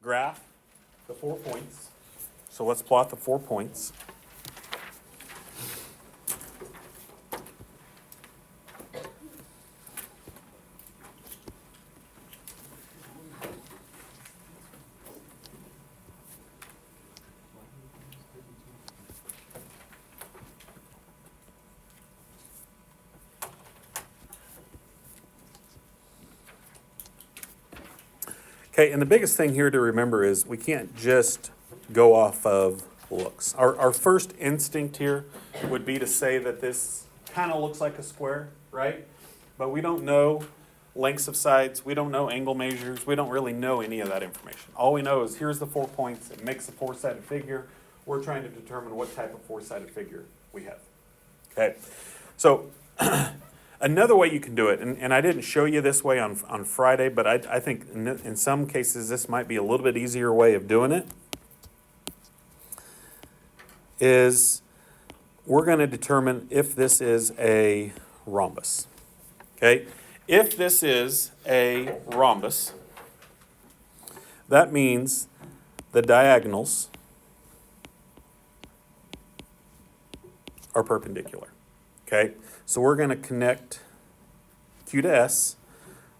graph the 4 points. So let's plot the 4 points. Okay, and the biggest thing here to remember is we can't just go off of looks. Our first instinct here would be to say that this kind of looks like a square, right? But we don't know lengths of sides, we don't know angle measures, we don't really know any of that information. All we know is here's the 4 points, it makes a four-sided figure. We're trying to determine what type of four-sided figure we have. Okay, so another way you can do it, and I didn't show you this way on Friday, but I think in some cases this might be a little bit easier way of doing it, is we're going to determine if this is a rhombus. Okay, if this is a rhombus, that means the diagonals are perpendicular. Okay, so we're going to connect Q to S,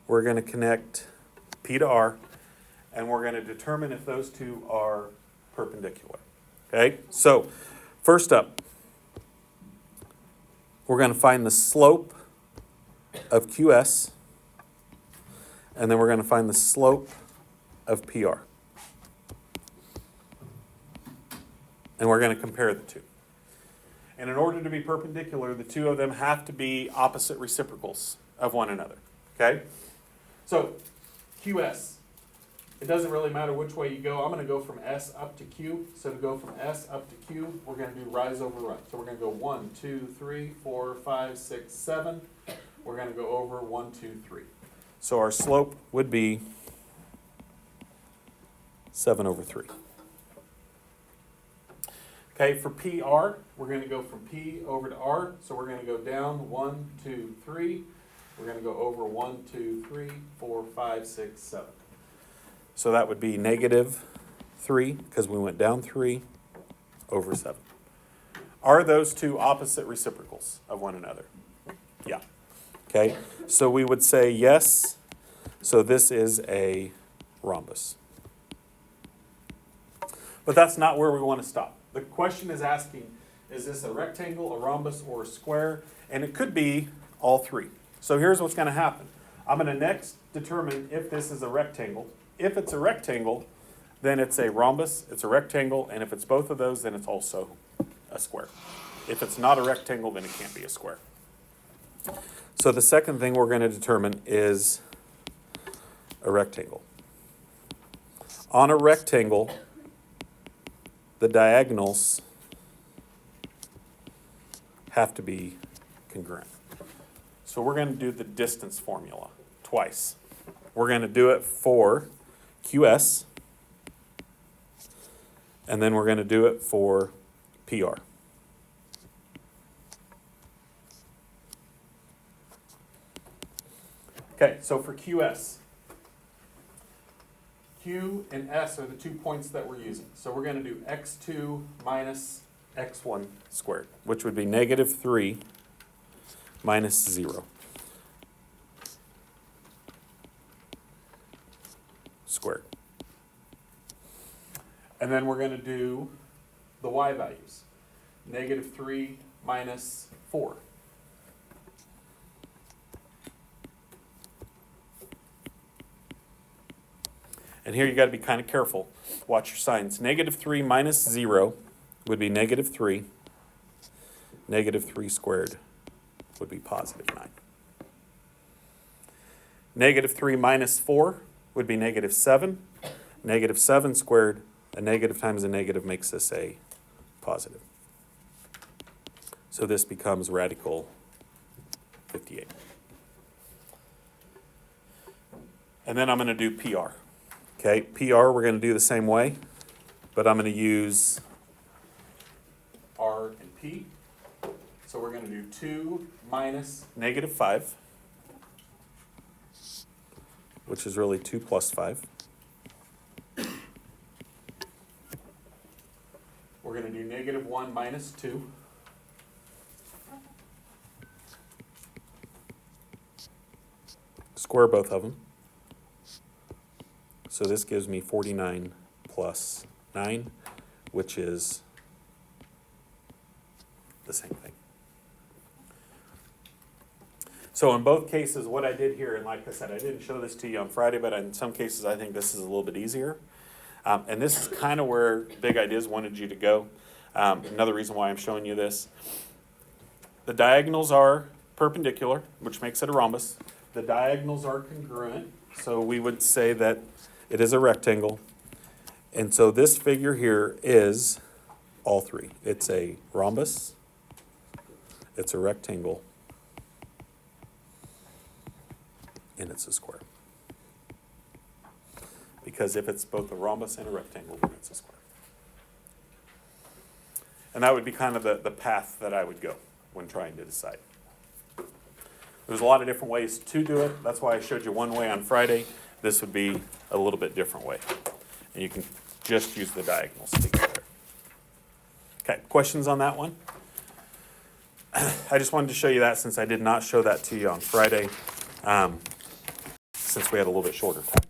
we're going to connect P to R, and we're going to determine if those two are perpendicular. Okay, so first up, we're going to find the slope of QS, and then we're going to find the slope of PR. And we're going to compare the two. And in order to be perpendicular, the two of them have to be opposite reciprocals of one another. Okay? So, QS. It doesn't really matter which way you go. I'm going to go from S up to Q. So to go from S up to Q, we're going to do rise over run. So we're going to go 1, 2, 3, 4, 5, 6, 7. We're going to go over 1, 2, 3. So our slope would be 7 over 3. Okay, for PR, we're going to go from P over to R. So we're going to go down 1, 2, 3. We're going to go over 1, 2, 3, 4, 5, 6, 7. So that would be negative 3, because we went down 3 over 7. Are those two opposite reciprocals of one another? Yeah. Okay, so we would say yes. So this is a rhombus. But that's not where we want to stop. The question is asking, is this a rectangle, a rhombus, or a square? And it could be all three. So here's what's going to happen. I'm going to next determine if this is a rectangle. If it's a rectangle, then it's a rhombus, it's a rectangle, and if it's both of those, then it's also a square. If it's not a rectangle, then it can't be a square. So the second thing we're going to determine is a rectangle. On a rectangle, the diagonals have to be congruent. So we're going to do the distance formula twice. We're going to do it for QS, and then we're going to do it for PR. Okay, so for QS, Q and S are the 2 points that we're using. So we're going to do x2 minus x1 squared, which would be negative 3 minus 0 squared. And then we're going to do the y values. Negative 3 minus 4. And here you got to be kind of careful. Watch your signs. Negative 3 minus 0 would be negative 3. Negative 3 squared would be positive 9. Negative 3 minus 4 would be negative 7. Negative 7 squared, a negative times a negative makes this a positive. So this becomes radical 58. And then I'm going to do PR. Okay, PR we're going to do the same way, but I'm going to use R and P. So we're going to do 2 minus negative 5, which is really 2 plus 5. we're going to do -1 minus 2. Square both of them. So this gives me 49 plus 9, which is the same thing. So in both cases, what I did here, and like I said, I didn't show this to you on Friday, but in some cases I think this is a little bit easier. And this is kind of where Big Ideas wanted you to go. Another reason why I'm showing you this. The diagonals are perpendicular, which makes it a rhombus. The diagonals are congruent, so we would say that it is a rectangle. And so this figure here is all three. It's a rhombus, it's a rectangle, and it's a square. Because if it's both a rhombus and a rectangle, then it's a square. And that would be kind of the path that I would go when trying to decide. There's a lot of different ways to do it. That's why I showed you one way on Friday. This would be a little bit different way. And you can just use the diagonals together. Okay, questions on that one? I just wanted to show you that since I did not show that to you on Friday, since we had a little bit shorter time.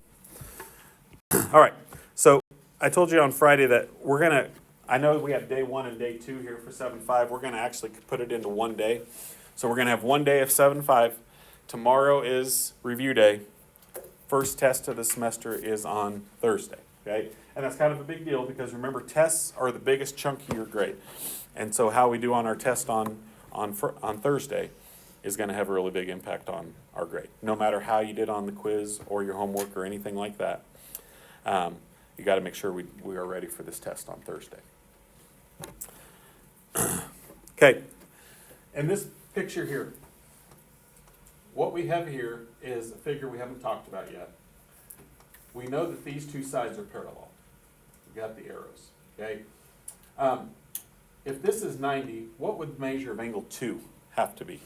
All right, so I told you on Friday that we're going to, I know we have day 1 and day 2 here for 7-5. We're going to actually put it into one day. So we're going to have one day of 7-5. Tomorrow is review day. First test of the semester is on Thursday, okay? And that's kind of a big deal because remember, tests are the biggest chunk of your grade. And so how we do on our test on Thursday is going to have a really big impact on our grade. No matter how you did on the quiz or your homework or anything like that, you got to make sure we are ready for this test on Thursday. Okay, and this picture here, what we have here is a figure we haven't talked about yet. We know that these two sides are parallel. We got the arrows, okay? If this is 90, what would the measure of angle 2 have to be?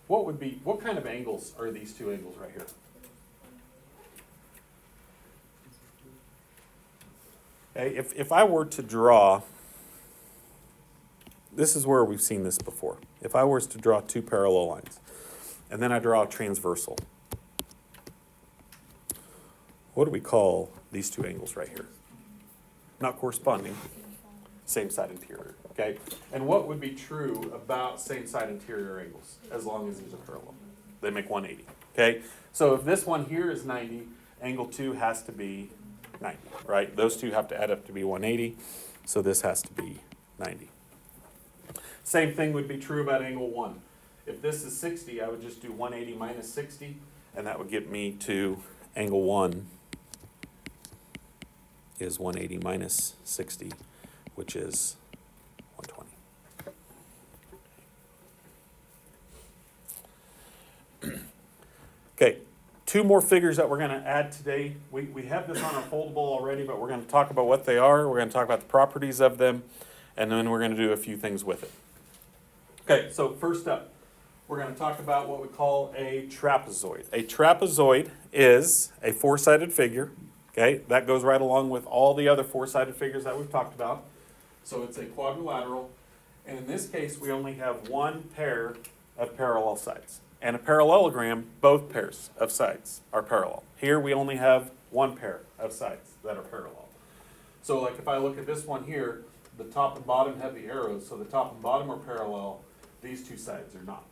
What kind of angles are these two angles right here? Okay, if I were to draw, this is where we've seen this before. If I was to draw two parallel lines, and then I draw a transversal, what do we call these two angles right here? Not corresponding, same side interior, okay? And what would be true about same side interior angles as long as these are parallel? They make 180, okay? So if this one here is 90, angle 2 has to be 90, right? Those two have to add up to be 180, so this has to be 90. Same thing would be true about angle 1. If this is 60, I would just do 180 minus 60, and that would get me to angle 1 is 180 minus 60, which is 120. Okay, two more figures that we're going to add today. We have this on our foldable already, but we're going to talk about what they are. We're going to talk about the properties of them, and then we're going to do a few things with it. Okay, so first up, we're going to talk about what we call a trapezoid. A trapezoid is a four-sided figure. Okay, that goes right along with all the other four-sided figures that we've talked about. So it's a quadrilateral, and in this case, we only have one pair of parallel sides. And a parallelogram, both pairs of sides are parallel. Here we only have one pair of sides that are parallel. So like if I look at this one here, the top and bottom have the arrows, so the top and bottom are parallel. These two sides are not.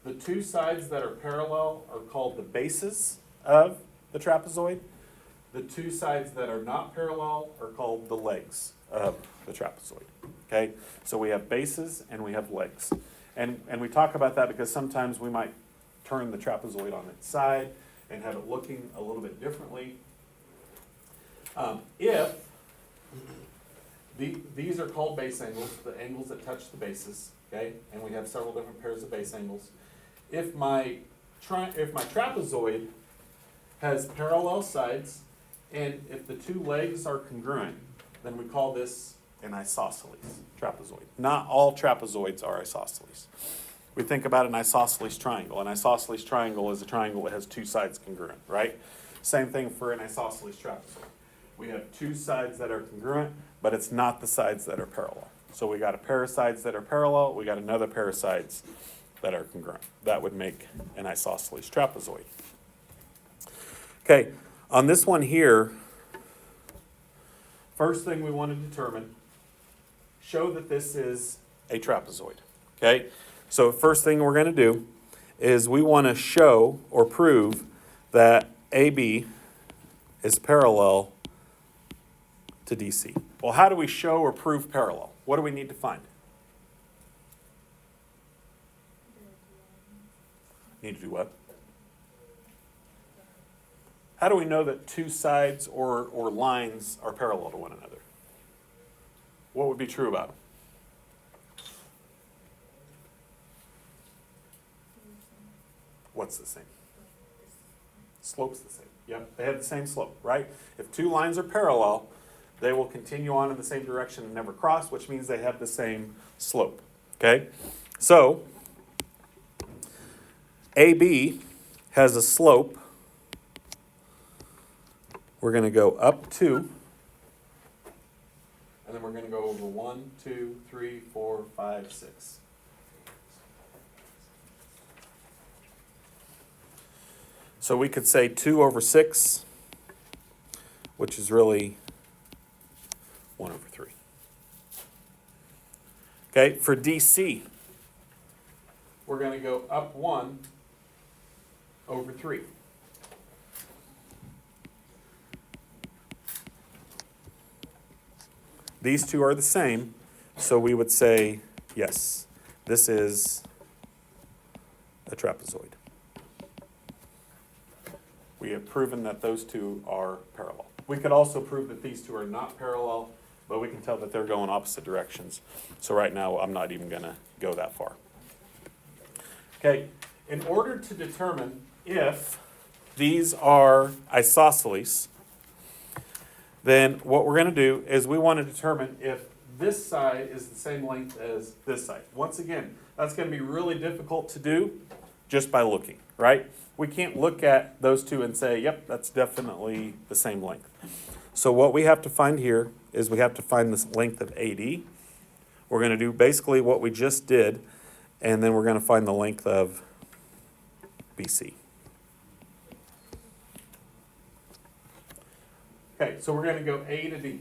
The two sides that are parallel are called the bases of the trapezoid. The two sides that are not parallel are called the legs of the trapezoid. Okay, so we have bases and we have legs. And we talk about that because sometimes we might turn the trapezoid on its side and have it looking a little bit differently. These are called base angles, the angles that touch the bases, okay? And we have several different pairs of base angles. If my trapezoid has parallel sides, and if the two legs are congruent, then we call this an isosceles trapezoid. Not all trapezoids are isosceles. we think about an isosceles triangle. An isosceles triangle is a triangle that has two sides congruent, right? Same thing for an isosceles trapezoid. We have two sides that are congruent, but it's not the sides that are parallel. So we got a pair of sides that are parallel, we got another pair of sides that are congruent. That would make an isosceles trapezoid. Okay, on this one here, first thing we want to determine, show that this is a trapezoid. Okay, so first thing we're going to do is we want to show or prove that AB is parallel to DC. Well, how do we show or prove parallel? What do we need to find? Need to do what? How do we know that two sides or lines are parallel to one another? What would be true about them? What's the same? Slope's the same. Yep, they have the same slope, right? If two lines are parallel, they will continue on in the same direction and never cross, which means they have the same slope. Okay? So, AB has a slope. We're going to go up 2, and then we're going to go over 1, 2, 3, 4, 5, 6. So we could say 2 over 6, which is really 1 over 3. Okay, for DC, we're going to go up 1 over 3. These two are the same, so we would say, yes, this is a trapezoid. We have proven that those two are parallel. We could also prove that these two are not parallel, but we can tell that they're going opposite directions. So right now, I'm not even going to go that far. Okay, in order to determine if these are isosceles, then what we're going to do is we want to determine if this side is the same length as this side. Once again, that's going to be really difficult to do just by looking, right? We can't look at those two and say, yep, that's definitely the same length. So what we have to find here is we have to find the length of AD. We're going to do basically what we just did, and then we're going to find the length of BC. Okay, so we're going to go A to D.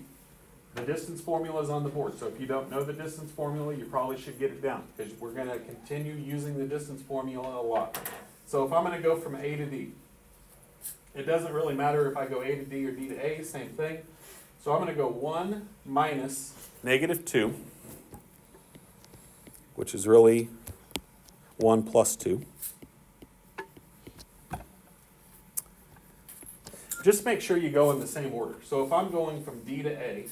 The distance formula is on the board, so if you don't know the distance formula, you probably should get it down, because we're going to continue using the distance formula a lot. So if I'm going to go from A to D, it doesn't really matter if I go A to D or D to A, same thing. So I'm going to go 1 minus -2, which is really 1 plus 2. Just make sure you go in the same order. So if I'm going from D to A,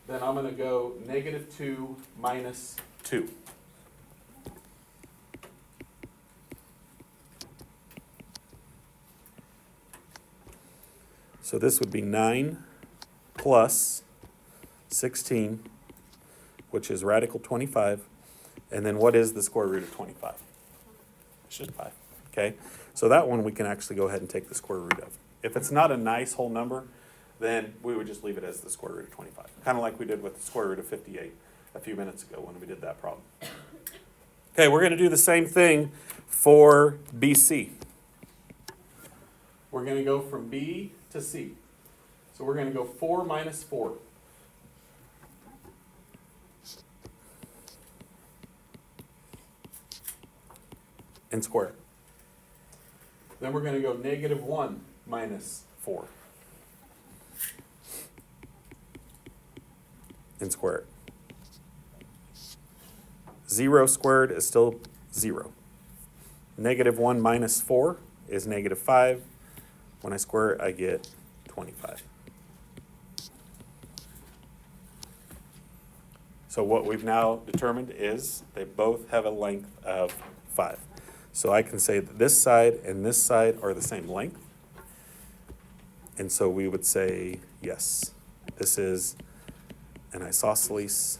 then I'm going to go -2 minus 2. So this would be 9 plus 16, which is radical 25. And then what is the square root of 25? It's just 5. Okay? So that one we can actually go ahead and take the square root of. If it's not a nice whole number, then we would just leave it as the square root of 25. Kind of like we did with the square root of 58 a few minutes ago when we did that problem. Okay, we're going to do the same thing for BC. We're going to go from B to C. So we're going to go 4 minus 4. And square it. Then we're going to go -1 minus 4. And square it. 0 squared is still 0. -1 minus 4 is -5. When I square it, I get 25. So what we've now determined is they both have a length of 5. So I can say that this side and this side are the same length. And so we would say, yes, this is an isosceles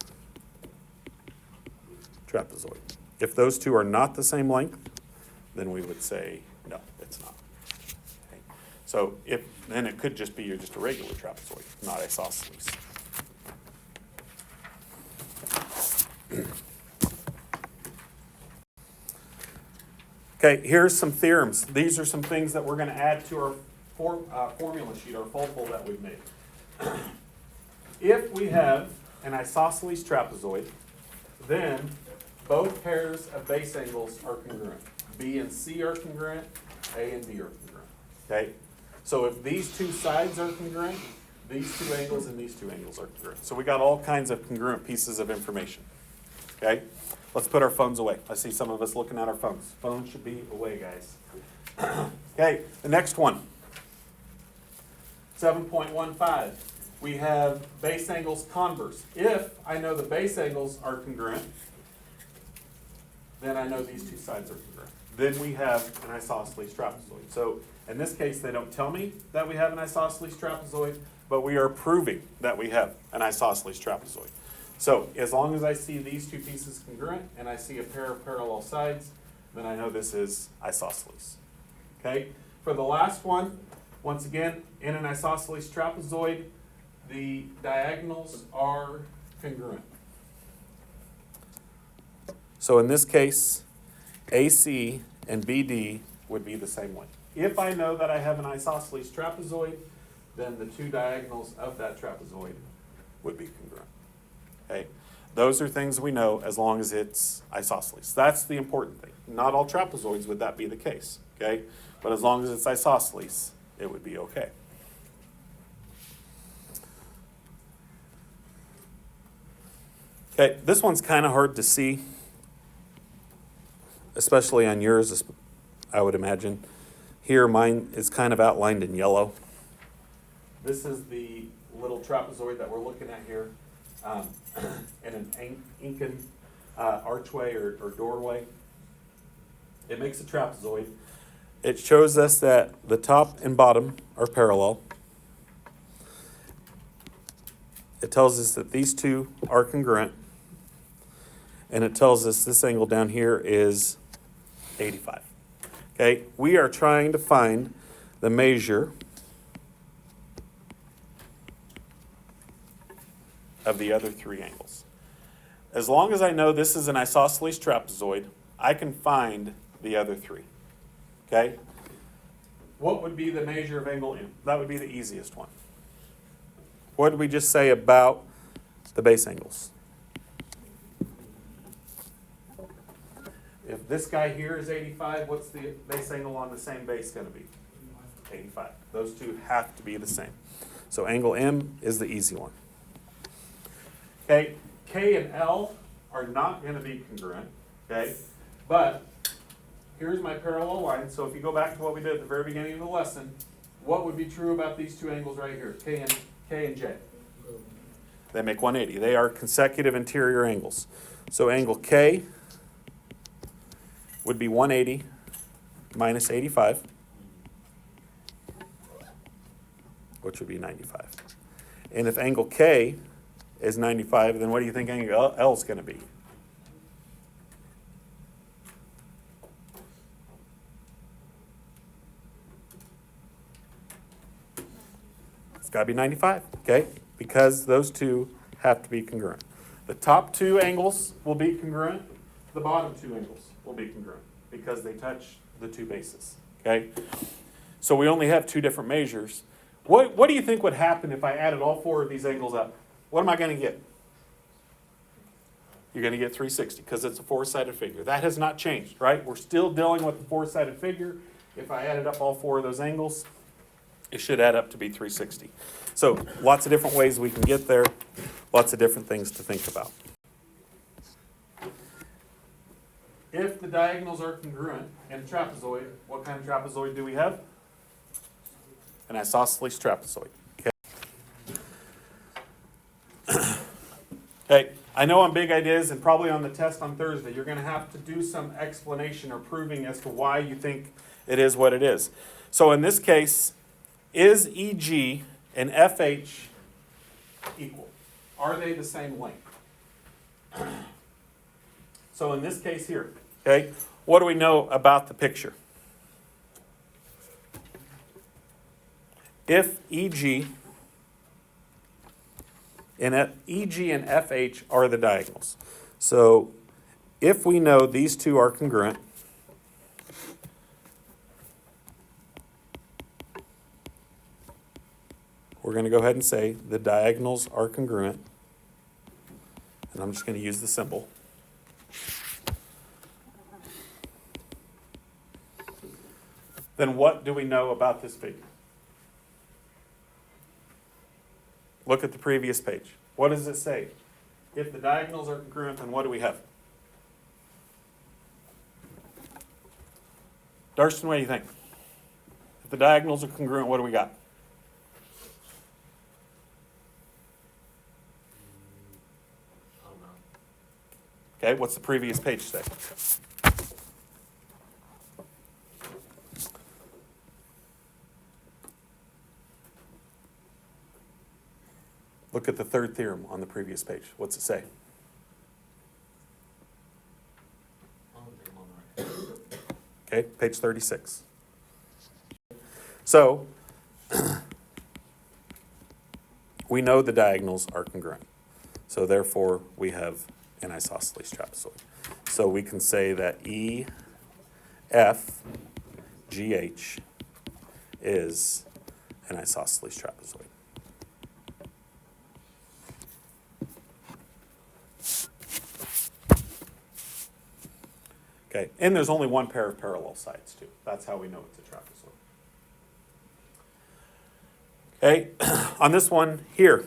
trapezoid. If those two are not the same length, then we would say, no, it's not. Okay. So then it could just be just a regular trapezoid, not isosceles. Okay, here's some theorems. These are some things that we're going to add to our formula sheet, our foldable that we've made. If we have an isosceles trapezoid, then both pairs of base angles are congruent. B and C are congruent, A and B are congruent. Okay? So if these two sides are congruent, these two angles and these two angles are congruent. So we got all kinds of congruent pieces of information. Okay? Let's put our phones away. I see some of us looking at our phones. Phones should be away, guys. Okay, the next one. 7.15. We have base angles converse. If I know the base angles are congruent, then I know these two sides are congruent. Then we have an isosceles trapezoid. So in this case, they don't tell me that we have an isosceles trapezoid, but we are proving that we have an isosceles trapezoid. So as long as I see these two pieces congruent and I see a pair of parallel sides, then I know this is isosceles. Okay? For the last one, once again, in an isosceles trapezoid, the diagonals are congruent. So in this case, AC and BD would be the same way. If I know that I have an isosceles trapezoid, then the two diagonals of that trapezoid would be congruent. Okay? Those are things we know as long as it's isosceles. That's the important thing. Not all trapezoids would that be the case. Okay? But as long as it's isosceles, it would be okay. Okay, this one's kind of hard to see, especially on yours, I would imagine. Here, mine is kind of outlined in yellow. This is the little trapezoid that we're looking at here, in an Incan archway or doorway. It makes a trapezoid. It shows us that the top and bottom are parallel. It tells us that these two are congruent. And it tells us this angle down here is 85. Okay, we are trying to find the measure of the other three angles. As long as I know this is an isosceles trapezoid, I can find the other three. Okay? What would be the measure of angle M? That would be the easiest one. What did we just say about the base angles? If this guy here is 85, what's the base angle on the same base going to be? 85. Those two have to be the same. So angle M is the easy one. Okay, K and L are not going to be congruent, okay? But here's my parallel line. So if you go back to what we did at the very beginning of the lesson, what would be true about these two angles right here, K and J? They make 180. They are consecutive interior angles. So angle K would be 180 minus 85, which would be 95. And if angle K is 95, then what do you think angle L is going to be? It's got to be 95, okay? Because those two have to be congruent. The top two angles will be congruent. The bottom two angles will be congruent because they touch the two bases, okay? So we only have two different measures. What do you think would happen if I added all four of these angles up? What am I going to get? You're going to get 360 because it's a four-sided figure. That has not changed, right? We're still dealing with the four-sided figure. If I added up all four of those angles, it should add up to be 360. So lots of different ways we can get there, lots of different things to think about. If the diagonals are congruent in a trapezoid, what kind of trapezoid do we have? An isosceles trapezoid. Okay. Okay, I know on Big Ideas and probably on the test on Thursday, you're going to have to do some explanation or proving as to why you think it is what it is. So in this case, is EG and FH equal? Are they the same length? So in this case here, okay, what do we know about the picture? If EG and FH are the diagonals. So if we know these two are congruent, we're going to go ahead and say the diagonals are congruent. And I'm just going to use the symbol. Then what do we know about this figure? Look at the previous page. What does it say? If the diagonals are congruent, then what do we have? Darston, what do you think? If the diagonals are congruent, what do we got? Okay, what's the previous page say? Look at the third theorem on the previous page. What's it say? Okay, page 36. So, we know the diagonals are congruent. So therefore, we have an isosceles trapezoid. So we can say that EFGH is an isosceles trapezoid. Okay, and there's only one pair of parallel sides too. That's how we know it's a trapezoid. Okay, on this one here,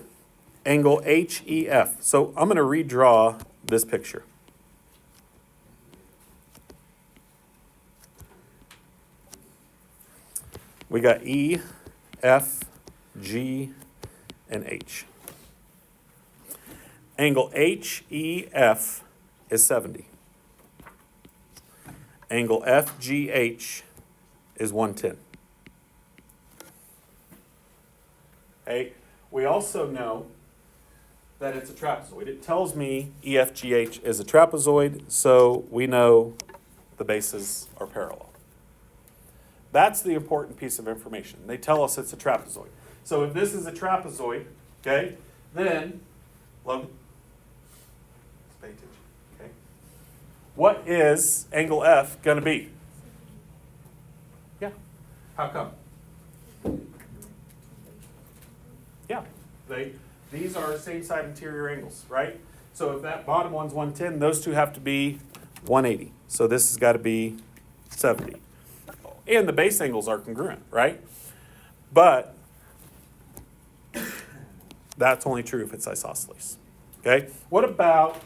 angle HEF. So I'm going to redraw this picture. We got E, F, G, and H. Angle HEF is 70. Angle FGH is 110. Okay. We also know that it's a trapezoid. It tells me EFGH is a trapezoid, so we know the bases are parallel. That's the important piece of information. They tell us it's a trapezoid. So if this is a trapezoid, okay, then, Logan, pay attention, okay? What is angle F going to be? Yeah. How come? Yeah. These are same side interior angles, right? So if that bottom one's 110, those two have to be 180. So this has got to be 70. And the base angles are congruent, right? But that's only true if it's isosceles. Okay? What about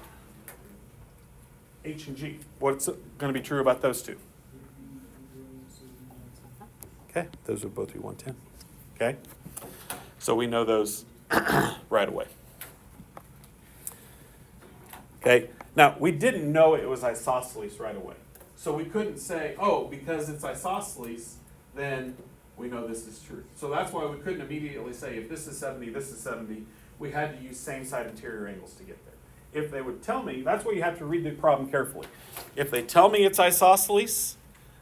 H and G? What's going to be true about those two? Okay, those would both be 110. Okay? So we know those right away. Okay? Now, we didn't know it was isosceles right away. So we couldn't say, oh, because it's isosceles, then we know this is true. So that's why we couldn't immediately say, if this is 70, this is 70. We had to use same side interior angles to get there. If they would tell me, that's why you have to read the problem carefully. If they tell me it's isosceles,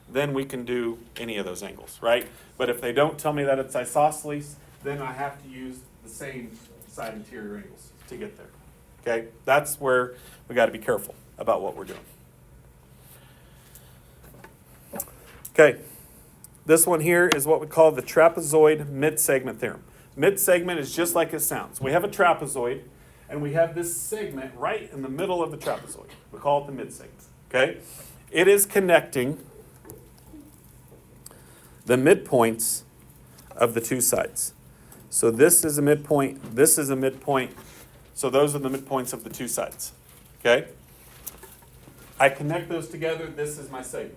then we can do any of those angles, right? But if they don't tell me that it's isosceles, then I have to use the same side interior angles to get there. Okay? That's where we got to be careful about what we're doing. Okay, this one here is what we call the trapezoid mid-segment theorem. Mid-segment is just like it sounds. We have a trapezoid, and we have this segment right in the middle of the trapezoid. We call it the mid-segment, okay? It is connecting the midpoints of the two sides. So this is a midpoint, this is a midpoint, so those are the midpoints of the two sides, okay? I connect those together, this is my segment.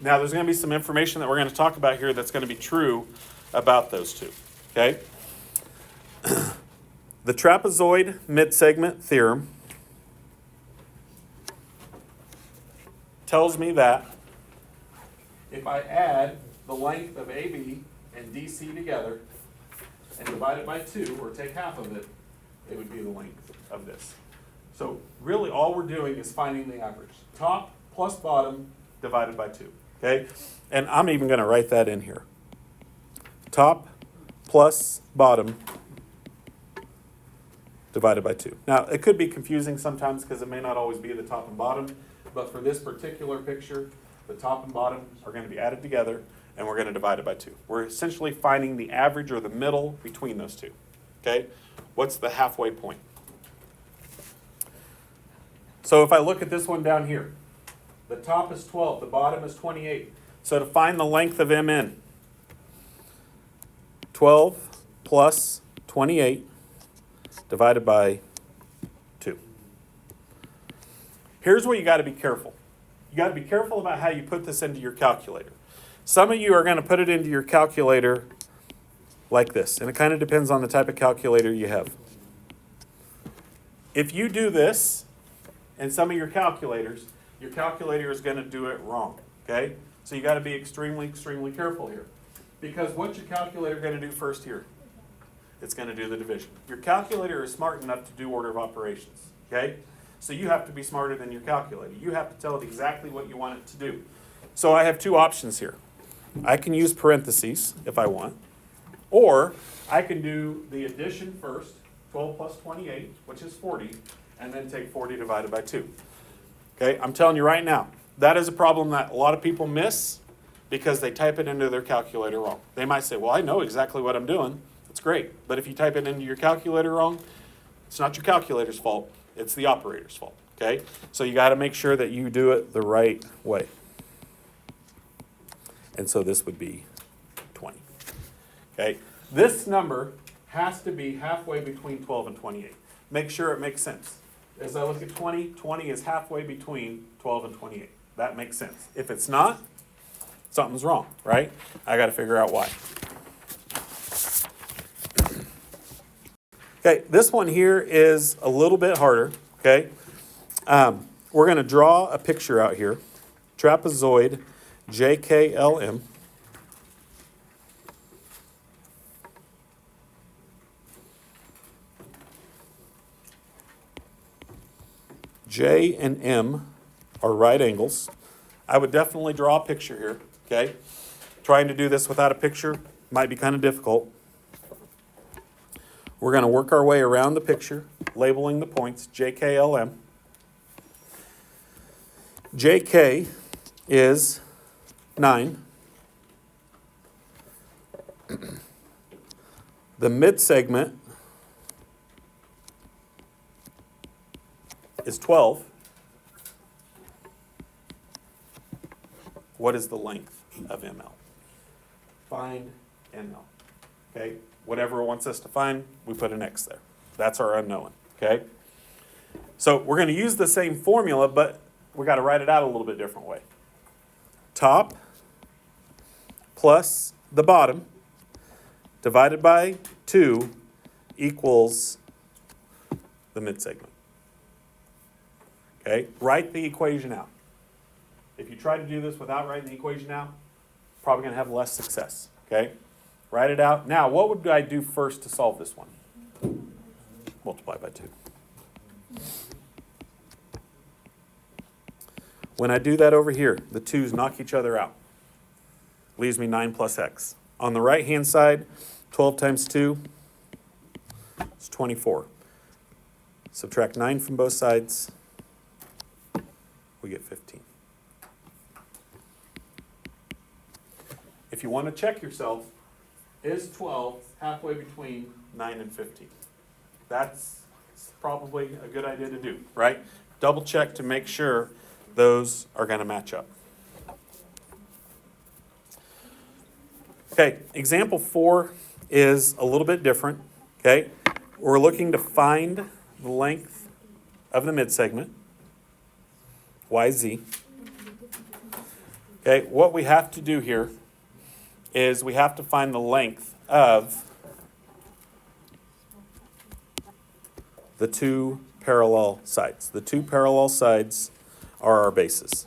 Now, there's going to be some information that we're going to talk about here that's going to be true about those two, okay? The trapezoid mid-segment theorem tells me that if I add the length of AB and DC together and divide it by 2, or take half of it, it would be the length of this. So really all we're doing is finding the average. Top plus bottom divided by 2, okay? And I'm even going to write that in here. Top plus bottom divided by 2. Now, it could be confusing sometimes because it may not always be the top and bottom, but for this particular picture, the top and bottom are going to be added together, and we're going to divide it by 2. We're essentially finding the average or the middle between those two, okay? What's the halfway point? So if I look at this one down here, the top is 12, the bottom is 28. So to find the length of MN, 12 plus 28 divided by 2. Here's where you got to be careful. You got to be careful about how you put this into your calculator. Some of you are going to put it into your calculator like this, and it kind of depends on the type of calculator you have. If you do this in some of your calculators is going to do it wrong, okay? So you got to be extremely, extremely careful here. Because what's your calculator going to do first here? It's going to do the division. Your calculator is smart enough to do order of operations, okay? So you have to be smarter than your calculator. You have to tell it exactly what you want it to do. So I have two options here. I can use parentheses if I want, or I can do the addition first, 12 plus 28, which is 40, and then take 40 divided by 2. Okay, I'm telling you right now, that is a problem that a lot of people miss because they type it into their calculator wrong. They might say, well, I know exactly what I'm doing. That's great. But if you type it into your calculator wrong, it's not your calculator's fault. It's the operator's fault. Okay? So you got to make sure that you do it the right way. And so this would be 20. Okay? This number has to be halfway between 12 and 28. Make sure it makes sense. As I look at 20, 20 is halfway between 12 and 28. That makes sense. If it's not, something's wrong, right? I got to figure out why. Okay, this one here is a little bit harder, okay? We're going to draw a picture out here. Trapezoid JKLM. J and M are right angles. I would definitely draw a picture here, okay? Trying to do this without a picture might be kind of difficult. We're going to work our way around the picture, labeling the points, JKLM. JK is 9. The mid-segment is 12. What is the length of ML? Find ML. Okay? Whatever it wants us to find, we put an X there. That's our unknown. Okay? So we're going to use the same formula, but we got to write it out a little bit different way. Top plus the bottom divided by 2 equals the mid-segment. Okay? Write the equation out. If you try to do this without writing the equation out, probably going to have less success. Okay? Write it out. Now, what would I do first to solve this one? Multiply by 2. When I do that over here, the 2's knock each other out. Leaves me 9 plus x. On the right-hand side, 12 times 2 is 24. Subtract 9 from both sides, we get 15. If you want to check yourself, is 12 halfway between 9 and 15? That's probably a good idea to do, right? Double check to make sure those are going to match up. Okay, example 4 is a little bit different, okay? We're looking to find the length of the midsegment, YZ. Okay, what we have to do here is we have to find the length of the two parallel sides. The two parallel sides are our bases.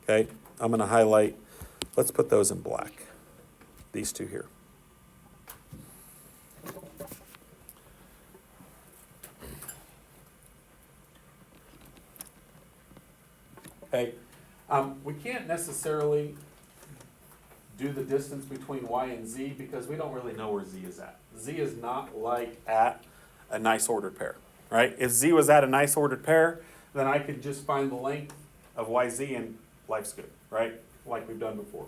Okay, I'm going to highlight, let's put those in black, these two here. Okay, we can't necessarily do the distance between y and z because we don't really know where z is at. Z is not like at a nice ordered pair, right? If z was at a nice ordered pair, then I could just find the length of yz and life's good, right? Like we've done before.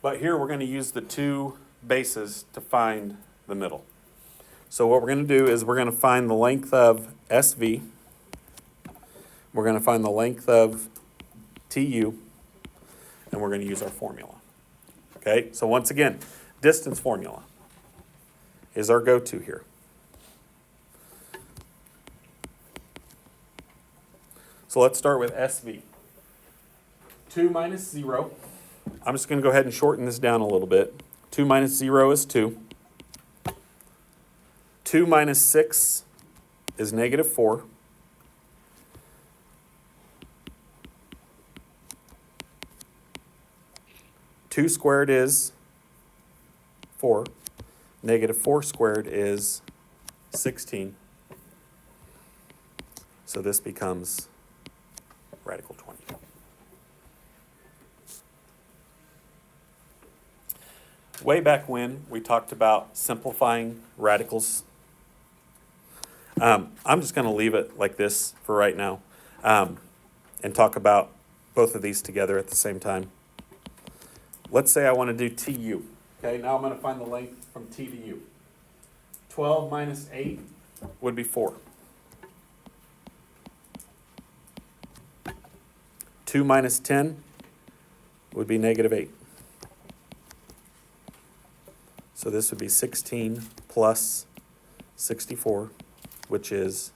But here we're going to use the two bases to find the middle. So what we're going to do is we're going to find the length of SV. We're going to find the length of TU, and we're going to use our formula. Okay, so once again, distance formula is our go-to here. So let's start with SV. 2 minus 0. I'm just going to go ahead and shorten this down a little bit. 2 minus 0 is 2. 2 minus 6 is negative 4. 2 squared is 4. Negative 4 squared is 16. So this becomes radical 20. Way back when, we talked about simplifying radicals. I'm just going to leave it like this for right now and talk about both of these together at the same time. Let's say I want to do TU. Okay, now I'm going to find the length from T to U. 12 minus 8 would be 4. 2 minus 10 would be negative 8. So this would be 16 plus 64, which is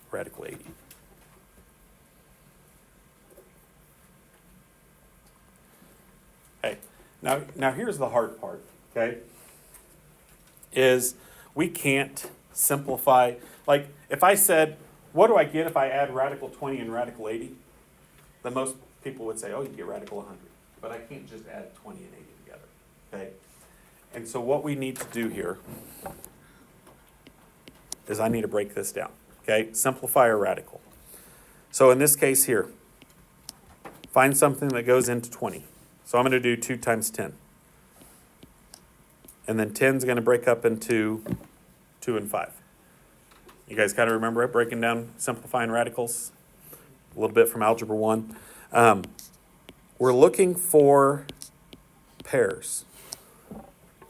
radical 80. Okay, now here's the hard part, okay, is we can't simplify. Like, if I said, what do I get if I add radical 20 and radical 80? Then most people would say, oh, you get radical 100. But I can't just add 20 and 80 together, okay? And so what we need to do here is I need to break this down, okay? Simplify a radical. So in this case here, find something that goes into 20. So I'm going to do 2 times 10. And then 10 is going to break up into 2 and 5. You guys kind of remember it, breaking down, simplifying radicals? A little bit from Algebra 1. We're looking for pairs.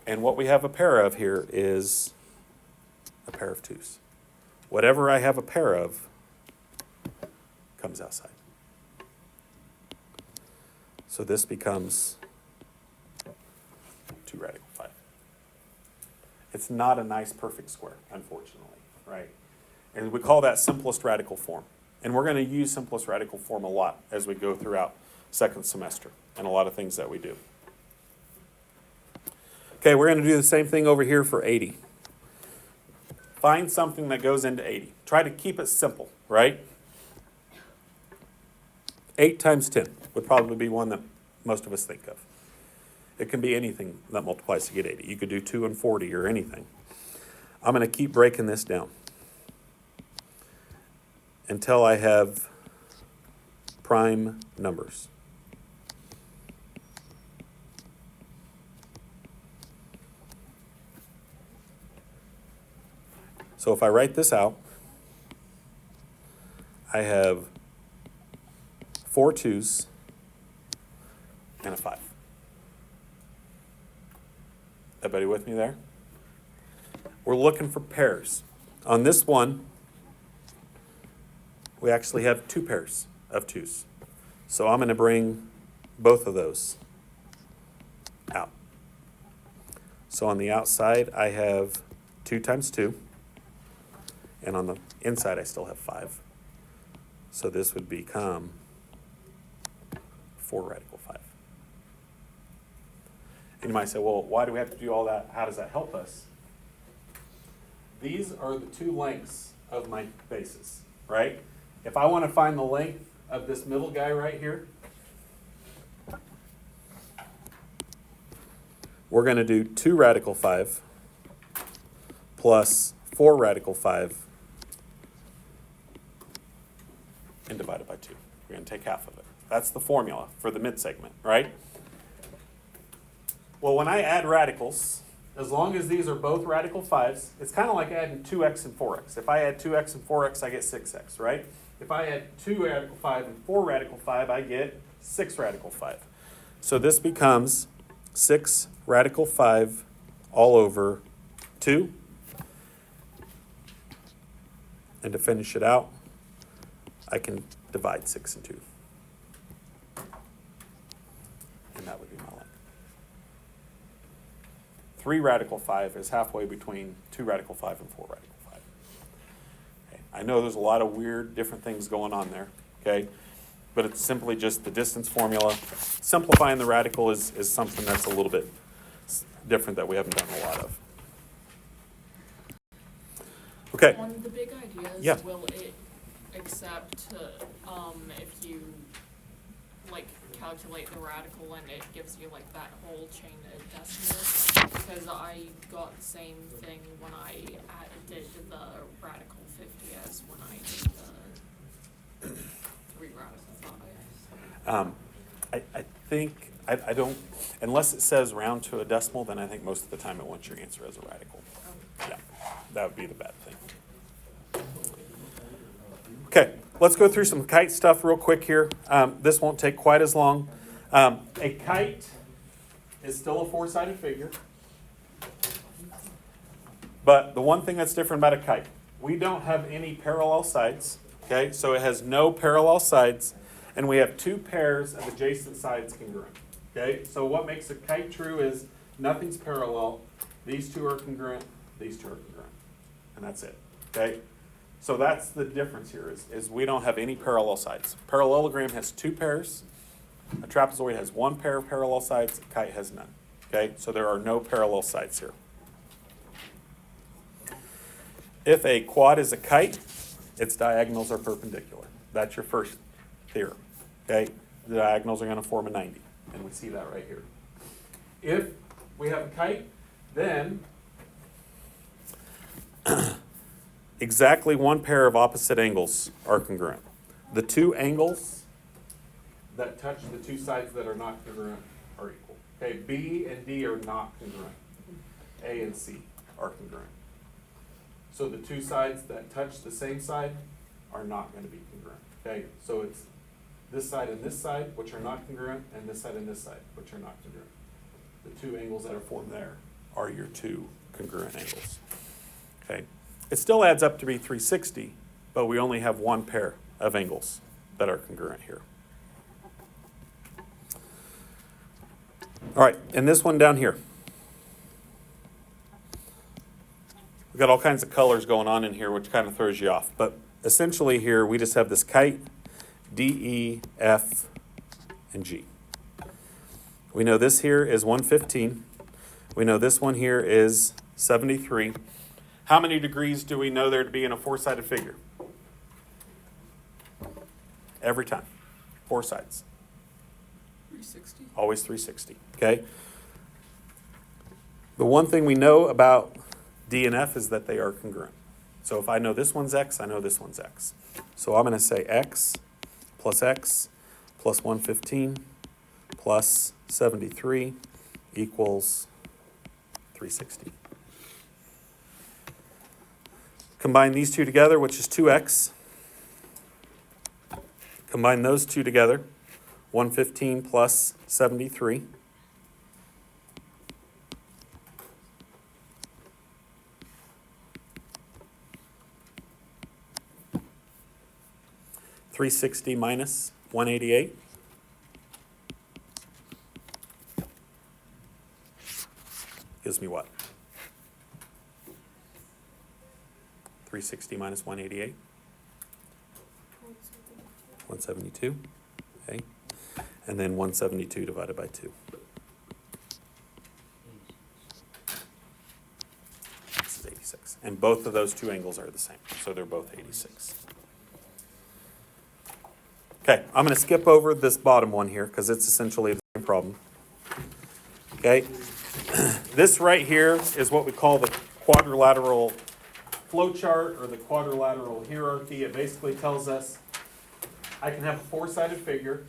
And what we have a pair of here is a pair of 2's. Whatever I have a pair of comes outside. So this becomes 2 radical 5. It's not a nice perfect square, unfortunately, right? And we call that simplest radical form. And we're going to use simplest radical form a lot as we go throughout second semester and a lot of things that we do. Okay, we're going to do the same thing over here for 80. Find something that goes into 80. Try to keep it simple, right? 8 times 10 would probably be one that most of us think of. It can be anything that multiplies to get 80. You could do 2 and 40 or anything. I'm going to keep breaking this down until I have prime numbers. So if I write this out, I have 4 2's and a 5. Everybody with me there? We're looking for pairs. On this one, we actually have 2 pairs of 2's. So I'm going to bring both of those out. So on the outside, I have 2 times 2. And on the inside, I still have 5. So this would become 4 radical 5. And you might say, well, why do we have to do all that? How does that help us? These are the 2 lengths of my bases, right? If I want to find the length of this middle guy right here, we're going to do 2 radical 5 plus 4 radical 5 and divide it by 2. We're going to take half of it. That's the formula for the mid-segment, right? Well, when I add radicals, as long as these are both radical 5s, it's kind of like adding 2x and 4x. If I add 2x and 4x, I get 6x, right? If I add 2 radical 5 and 4 radical 5, I get 6 radical 5. So this becomes 6 radical 5 all over 2. And to finish it out, I can divide 6 and 2. And that would be my length. 3 radical 5 is halfway between 2 radical 5 and 4 radical 5. Okay. I know there's a lot of weird different things going on there, okay? But it's simply just the distance formula. Simplifying the radical is something that's a little bit different that we haven't done a lot of. Okay. On the big ideas, Yeah. will it accept if you like calculate the radical and it gives you like that whole chain of decimals? Because I got the same thing when I did the radical 50 as when I did the 3 radical 5. I think, I don't, unless it says round to a decimal, then I think most of the time it wants your answer as a radical. Yeah, that would be the bad thing. Okay, let's go through some kite stuff real quick here. This won't take quite as long. A kite is still a 4-sided figure. But the one thing that's different about a kite, we don't have any parallel sides. Okay, so it has no parallel sides, and we have 2 pairs of adjacent sides congruent. Okay, so what makes a kite true is nothing's parallel. These 2 are congruent, these 2 are congruent, and that's it. Okay, so that's the difference here is we don't have any parallel sides. Parallelogram has 2 pairs. A trapezoid has 1 pair of parallel sides. A kite has none. Okay, so there are no parallel sides here. If a quad is a kite, its diagonals are perpendicular. That's your first theorem. Okay, the diagonals are going to form a 90, and we see that right here. If we have a kite, then exactly 1 pair of opposite angles are congruent. The 2 angles that touch the 2 sides that are not congruent are equal. Okay, B and D are not congruent. A and C are congruent. So the 2 sides that touch the same side are not going to be congruent. Okay, so it's this side and this side, which are not congruent, and this side and this side, which are not congruent. The 2 angles that are formed there are your 2 congruent angles. Okay, it still adds up to be 360, but we only have 1 pair of angles that are congruent here. All right, and this one down here. We've got all kinds of colors going on in here, which kind of throws you off. But essentially here, we just have this kite, D, E, F, and G. We know this here is 115. We know this one here is 73. How many degrees do we know there to be in a 4-sided figure? Every time. 4 sides. 360. Always 360, okay? The one thing we know about D and F is that they are congruent. So if I know this one's X, I know this one's X. So I'm going to say X plus 115 plus 73 equals 360. Combine these 2 together, which is 2X. Combine those 2 together, 115 plus 73. $360 minus 188. Gives me what? 360 minus 188. 172. Okay. And then 172 divided by 2. This is 86. And both of those 2 angles are the same. So they're both 86. Okay, I'm going to skip over this bottom one here because it's essentially the same problem. Okay, this right here is what we call the quadrilateral flowchart or the quadrilateral hierarchy. It basically tells us I can have a four-sided figure.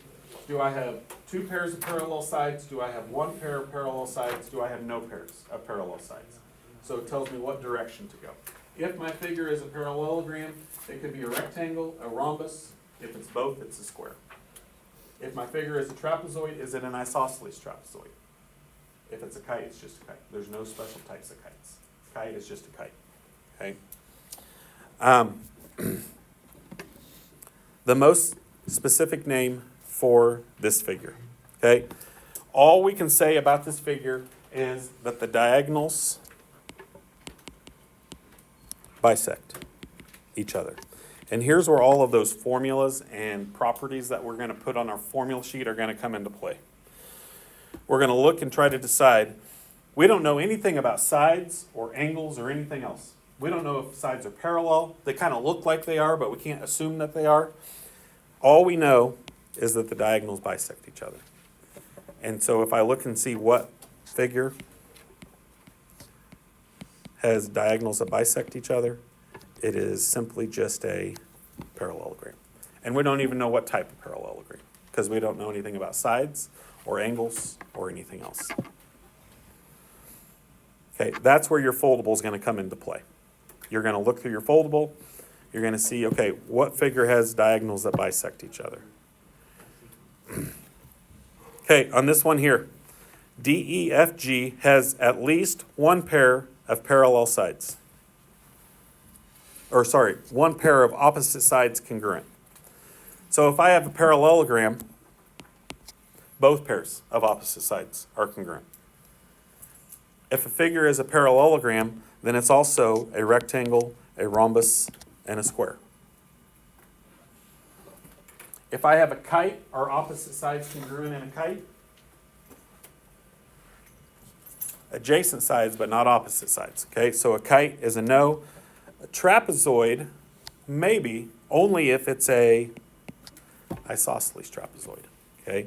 Do I have two pairs of parallel sides? Do I have one pair of parallel sides? Do I have no pairs of parallel sides? So it tells me what direction to go. If my figure is a parallelogram, it could be a rectangle, a rhombus. If it's both, it's a square. If my figure is a trapezoid, is it an isosceles trapezoid? If it's a kite, it's just a kite. There's no special types of kites. Kite is just a kite. Okay. The most specific name for this figure. Okay. All we can say about this figure is that the diagonals bisect each other. And here's where all of those formulas and properties that we're going to put on our formula sheet are going to come into play. We're going to look and try to decide. We don't know anything about sides or angles or anything else. We don't know if sides are parallel. They kind of look like they are, but we can't assume that they are. All we know is that the diagonals bisect each other. And so if I look and see what figure has diagonals that bisect each other, it is simply just a parallelogram. And we don't even know what type of parallelogram, because we don't know anything about sides or angles or anything else. Okay, that's where your foldable is going to come into play. You're going to look through your foldable. You're going to see, okay, what figure has diagonals that bisect each other? Okay, on this one here, DEFG has at least one pair of parallel sides. Or sorry, one pair of opposite sides congruent. So if I have a parallelogram, both pairs of opposite sides are congruent. If a figure is a parallelogram, then it's also a rectangle, a rhombus, and a square. If I have a kite, are opposite sides congruent in a kite? Adjacent sides, but not opposite sides. Okay, so a kite is a no. A trapezoid, maybe, only if it's a isosceles trapezoid. Okay,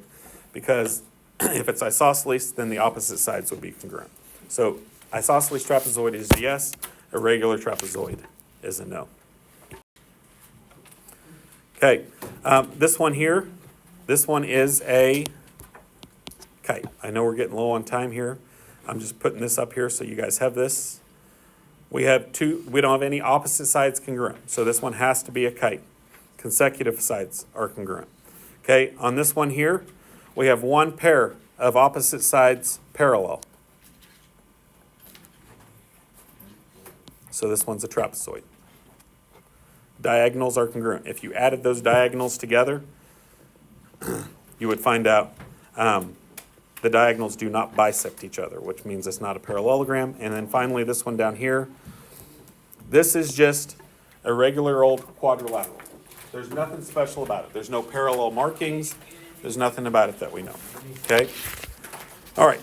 because if it's isosceles, then the opposite sides would be congruent. So isosceles trapezoid is a yes. A regular trapezoid is a no. Okay, this one here, this one is a kite. I know we're getting low on time here. I'm just putting this up here so you guys have this. We don't have any opposite sides congruent, so this one has to be a kite. Consecutive sides are congruent. Okay, on this one here, we have one pair of opposite sides parallel. So this one's a trapezoid. Diagonals are congruent. If you added those diagonals together, you would find out the diagonals do not bisect each other, which means it's not a parallelogram. And then finally, this one down here, this is just a regular old quadrilateral. There's nothing special about it. There's no parallel markings. There's nothing about it that we know. Okay? All right.